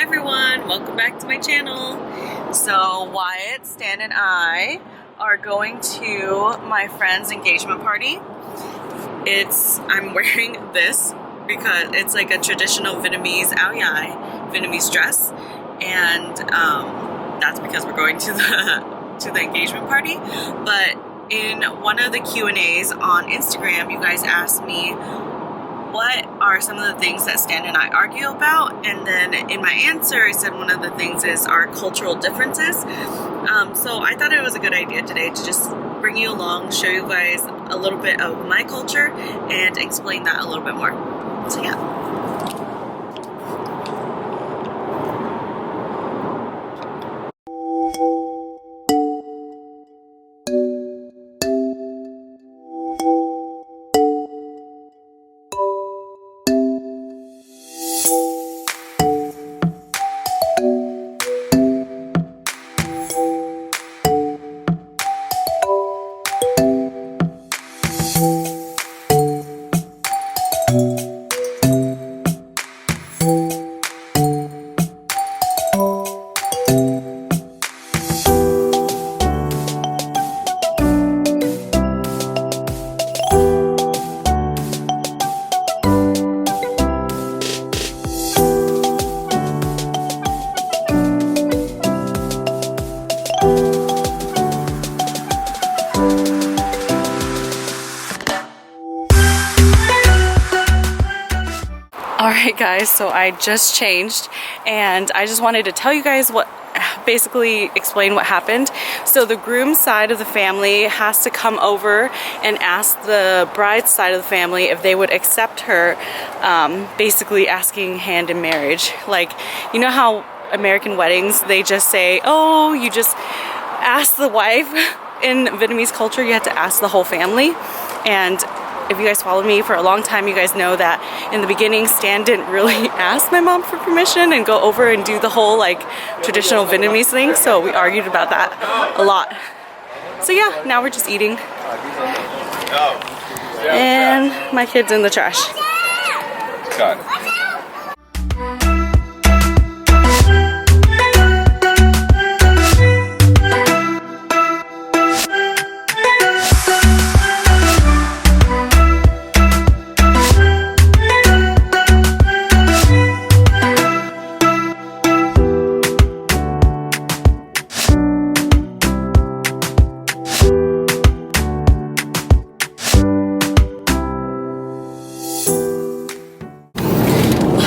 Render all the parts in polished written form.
everyone, welcome back to my channel. So Wyatt, Stan, and I are going to my friend's engagement party. I'm wearing this because it's like a traditional Vietnamese ao dai, Vietnamese dress, and that's because we're going to the engagement party. But in one of the Q&As on Instagram, you guys asked me what are some of the things that Stan and I argue about, and then in my answer I said one of the things is our cultural differences. So I thought it was a good idea today to just bring you along, show you guys a little bit of my culture and explain that a little bit more. So yeah. Alright guys, so I just changed and I just wanted to tell you guys basically explain what happened. So the groom's side of the family has to come over and ask the bride's side of the family if they would accept her, basically asking hand in marriage. Like, you know how American weddings, they just say, oh, you just ask the wife. In Vietnamese culture, you have to ask the whole family. And if you guys followed me for a long time, you guys know that in the beginning, Stan didn't really ask my mom for permission and go over and do the whole like traditional Vietnamese thing. So we argued about that a lot. So yeah, now we're just eating. And my kid's in the trash. Got it.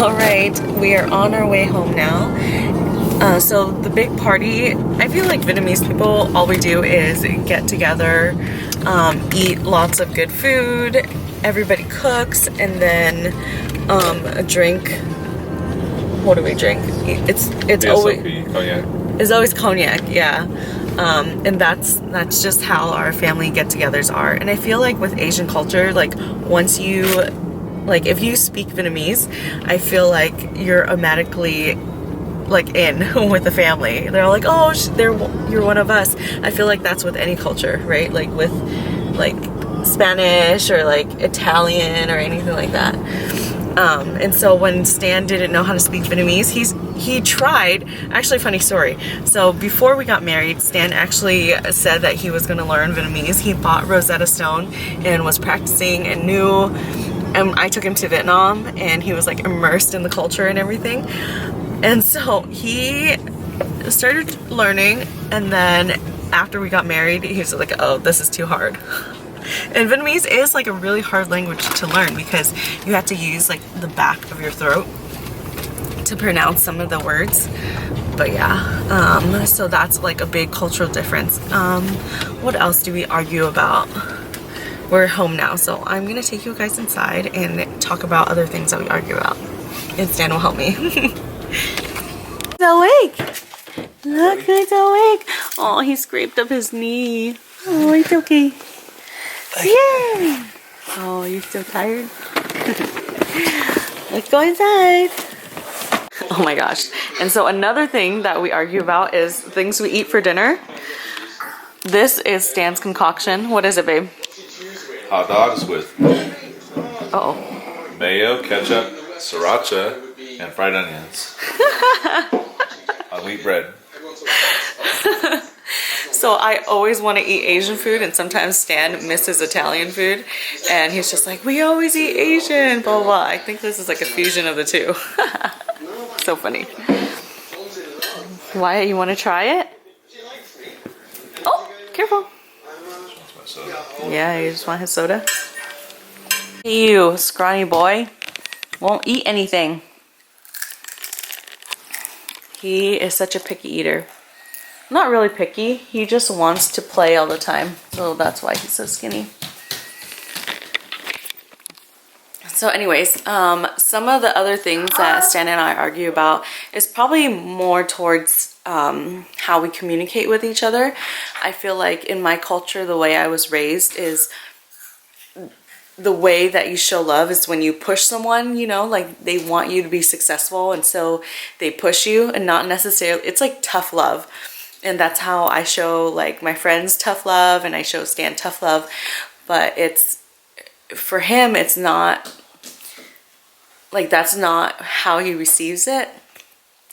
Alright, we are on our way home now. So the big party, I feel like Vietnamese people, all we do is get together, eat lots of good food, everybody cooks, and then a drink. What do we drink? It's always cognac. It's always cognac, yeah. And that's just how our family get-togethers are. And I feel like with Asian culture, like once you if you speak Vietnamese, I feel like you're automatically like in with the family. They're like, oh, you're one of us. I feel like that's with any culture, right? Like with like Spanish or like Italian or anything like that. And so when Stan didn't know how to speak Vietnamese, he tried. Actually, funny story. So before we got married, Stan actually said that he was going to learn Vietnamese. He bought Rosetta Stone and was practicing and knew. And I took him to Vietnam and he was like immersed in the culture and everything. And so he started learning, and then after we got married, he was like, oh, this is too hard. And Vietnamese is like a really hard language to learn because you have to use like the back of your throat to pronounce some of the words. But yeah, so that's like a big cultural difference. What else do we argue about? We're home now, so I'm gonna take you guys inside and talk about other things that we argue about. And Stan will help me. He's awake! Look, he's awake! Oh, he scraped up his knee. Oh, it's okay. Yay! Oh, you're so tired? Let's go inside. Oh my gosh. And so another thing that we argue about is things we eat for dinner. This is Stan's concoction. What is it, babe? Hot dogs with Uh-oh. mayo, ketchup, sriracha, And fried onions. On wheat bread. So I always want to eat Asian food, and sometimes Stan misses Italian food, and he's just like, we always eat Asian, blah, blah, blah. I think this is like a fusion of the two. So funny. Why, you want to try it? Oh, careful. Yeah, you just want his soda? You scrawny boy. Won't eat anything. He is such a picky eater. Not really picky, he just wants to play all the time. So that's why he's so skinny. So anyways, some of the other things that Stan and I argue about is probably more towards how we communicate with each other. I feel like in my culture, the way I was raised is the way that you show love is when you push someone, you know, like they want you to be successful, and so they push you, and not necessarily, it's like tough love. And that's how I show like my friends tough love, and I show Stan tough love. But it's, for him, it's not, like that's not how he receives it.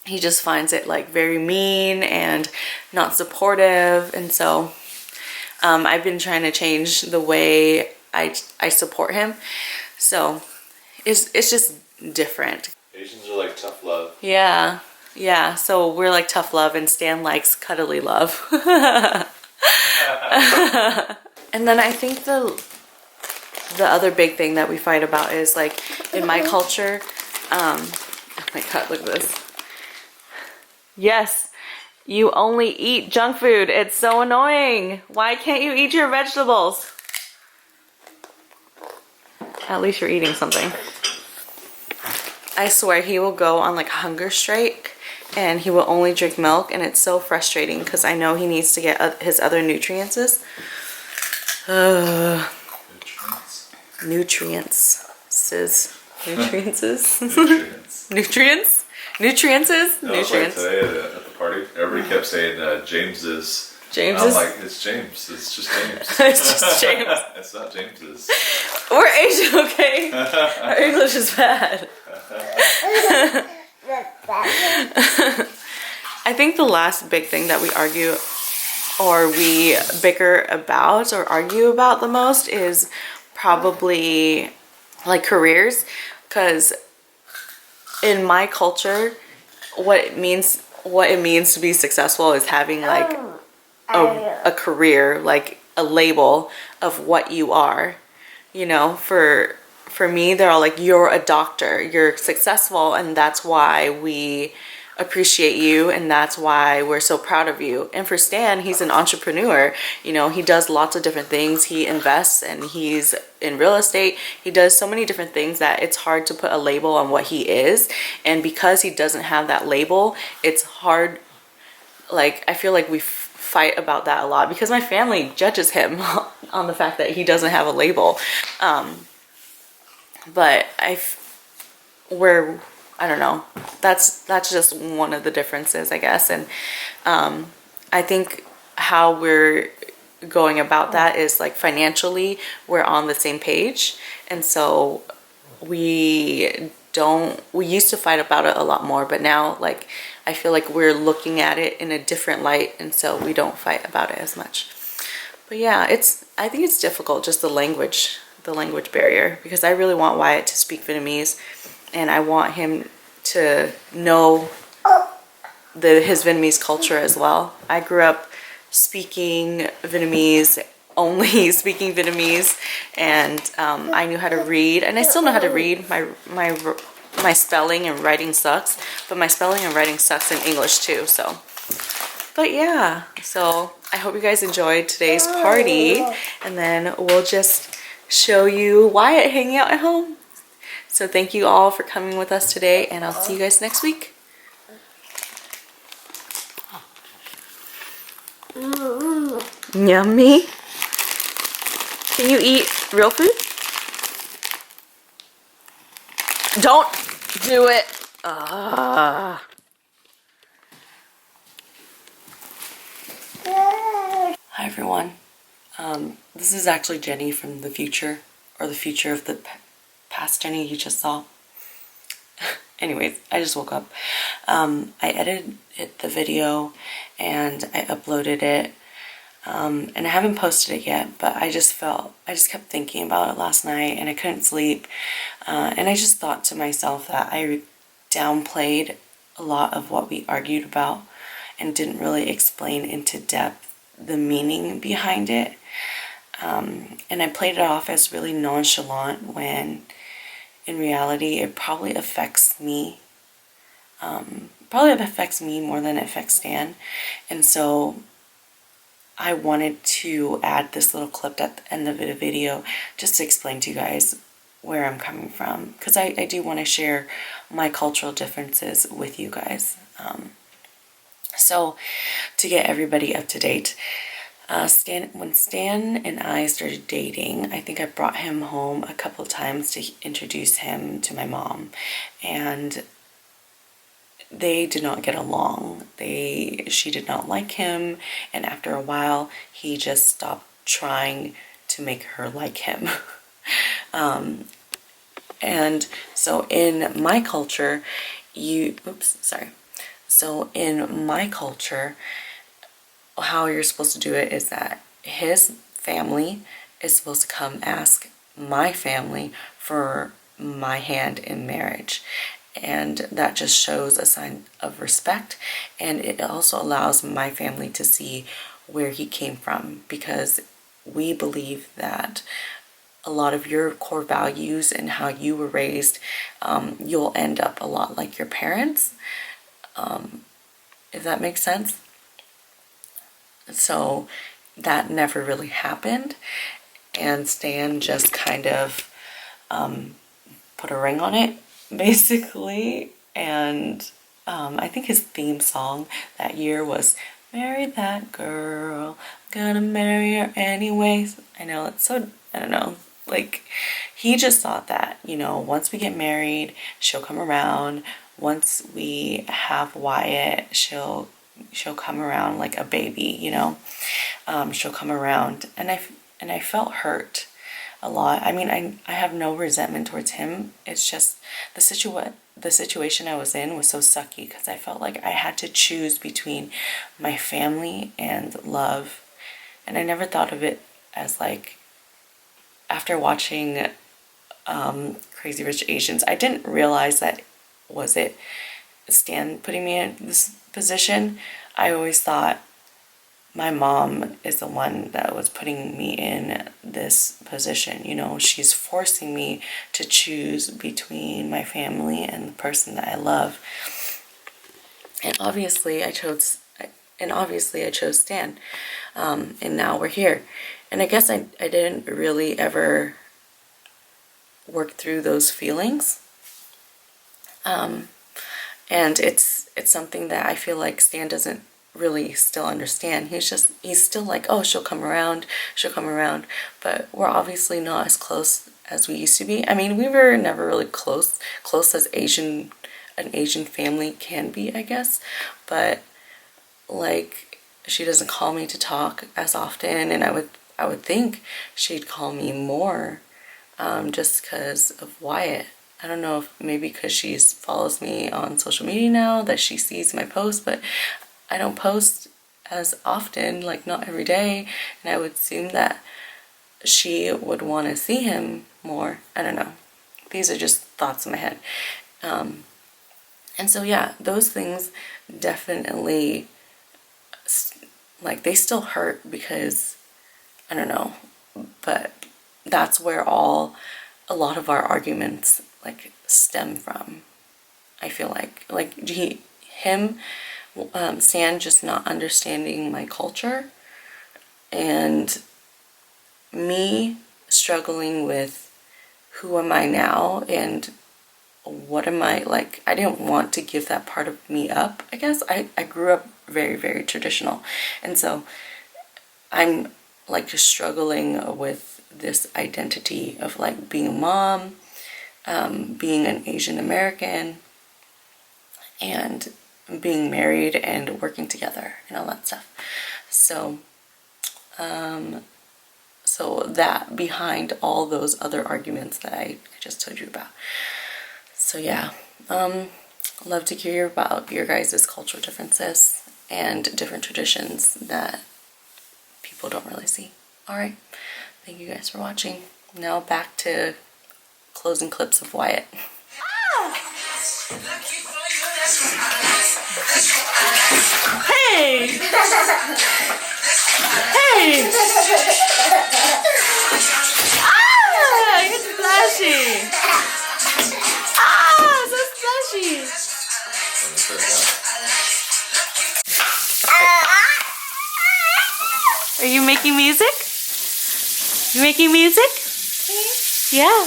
He just finds it like very mean and not supportive. And so I've been trying to change the way I support him. So it's just different. Asians are like tough love. Yeah. Yeah, so we're like tough love, and Stan likes cuddly love. And then I think the other big thing that we fight about is like in my culture, oh my god, look at this. Yes, you only eat junk food. It's so annoying. Why can't you eat your vegetables? At least you're eating something. I swear he will go on like a hunger strike, and he will only drink milk, and it's so frustrating because I know he needs to get his other nutrients. Nutrients. Like today at the party, everybody kept saying James's. James's? I'm like, it's James. It's just James. It's just James. It's not James's. We're Asian, okay? Our English is bad. I think the last big thing that we argue, or we bicker about or argue about the most, is probably like careers. Because in my culture, what it means to be successful is having like a career, like a label of what you are. You know, for me, they're all like, you're a doctor, you're successful, and that's why we appreciate you, and that's why we're so proud of you. And for Stan, he's an entrepreneur. You know, he does lots of different things. He invests, and he's in real estate. He does so many different things that it's hard to put a label on what he is. And because he doesn't have that label, it's hard. Like, I feel like we fight about that a lot because my family judges him on the fact that he doesn't have a label. But I don't know. That's just one of the differences, I guess. And I think how we're going about that is like financially, we're on the same page. And so we used to fight about it a lot more, but now like I feel like we're looking at it in a different light, and so we don't fight about it as much. But yeah, I think it's difficult, just the language barrier, because I really want Wyatt to speak Vietnamese, and I want him to know his Vietnamese culture as well. I grew up speaking Vietnamese, only speaking Vietnamese, and I knew how to read, and I still know how to read. My spelling and writing sucks, but my spelling and writing sucks in English too. So, but yeah, so I hope you guys enjoyed today's party, and then we'll just show you Wyatt hanging out at home. So thank you all for coming with us today, and I'll see you guys next week. Yummy. Can you eat real food? Don't do it. Hi everyone. This is actually Jenny from the future, or the future of the past Jenny you just saw. anyways, I just woke up. I edited the video and I uploaded it. And I haven't posted it yet, but I just kept thinking about it last night and I couldn't sleep. And I just thought to myself that I downplayed a lot of what we argued about and didn't really explain into depth the meaning behind it. And I played it off as really nonchalant when in reality it probably affects me. Probably affects me more than it affects Stan. And so I wanted to add this little clip at the end of the video just to explain to you guys where I'm coming from, because I do want to share my cultural differences with you guys. So to get everybody up to date, when Stan and I started dating, I think I brought him home a couple of times to introduce him to my mom, and they did not get along. She did not like him, and after a while, he just stopped trying to make her like him. And so in my culture, So in my culture, how you're supposed to do it is that his family is supposed to come ask my family for my hand in marriage. And that just shows a sign of respect, and it also allows my family to see where he came from, because we believe that a lot of your core values and how you were raised, you'll end up a lot like your parents, if that makes sense. So that never really happened, and Stan just kind of put a ring on it, basically. And I think his theme song that year was "Marry That Girl, Gonna Marry Her Anyways." I know, it's so, I don't know, like, he just thought that, you know, once we get married, she'll come around. Once we have Wyatt, she'll come around like a baby, you know. She'll come around, and I felt hurt a lot. I mean, I have no resentment towards him. It's just the situation I was in was so sucky, because I felt like I had to choose between my family and love. And I never thought of it as, like, after watching Crazy Rich Asians, I didn't realize that was it Stan putting me in this position. I always thought my mom is the one that was putting me in this position. You know, she's forcing me to choose between my family and the person that I love. And obviously I chose Stan. And now we're here. And I guess I didn't really ever work through those feelings. And it's something that I feel like Stan doesn't really still understand. He's still like, oh, she'll come around, but we're obviously not as close as we used to be. I mean, we were never really close as an Asian family can be, I guess, but like, she doesn't call me to talk as often, and I would think she'd call me more, just because of Wyatt. I don't know, if maybe because she follows me on social media now, that she sees my posts, but I don't post as often, like not every day, and I would assume that she would want to see him more. I don't know. These are just thoughts in my head. And so yeah, those things definitely, like, they still hurt, because I don't know, but that's where a lot of our arguments, like, stem from. I feel like Stan just not understanding my culture, and me struggling with who am I now and what am I, like, I didn't want to give that part of me up, I guess. I grew up very, very traditional, and so I'm, like, just struggling with this identity of, like, being a mom, being an Asian American, and being married and working together and all that stuff. So that behind all those other arguments that I just told you about. So yeah, Love to hear about your guys' cultural differences and different traditions that people don't really see. Alright, thank you guys for watching. Now back to closing clips of Wyatt. Hey! Hey! Ah! You're splashy! Ah! So splashy! Are you making music? You making music? Yeah.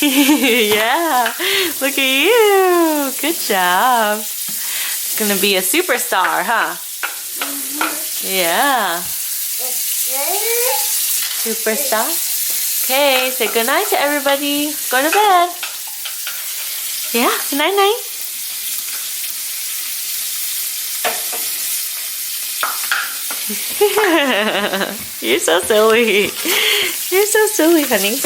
Yeah. Look at you. Good job. Gonna be a superstar, huh? Yeah. Superstar. Okay, say goodnight to everybody. Go to bed. Yeah, good night night. You're so silly. You're so silly, honey.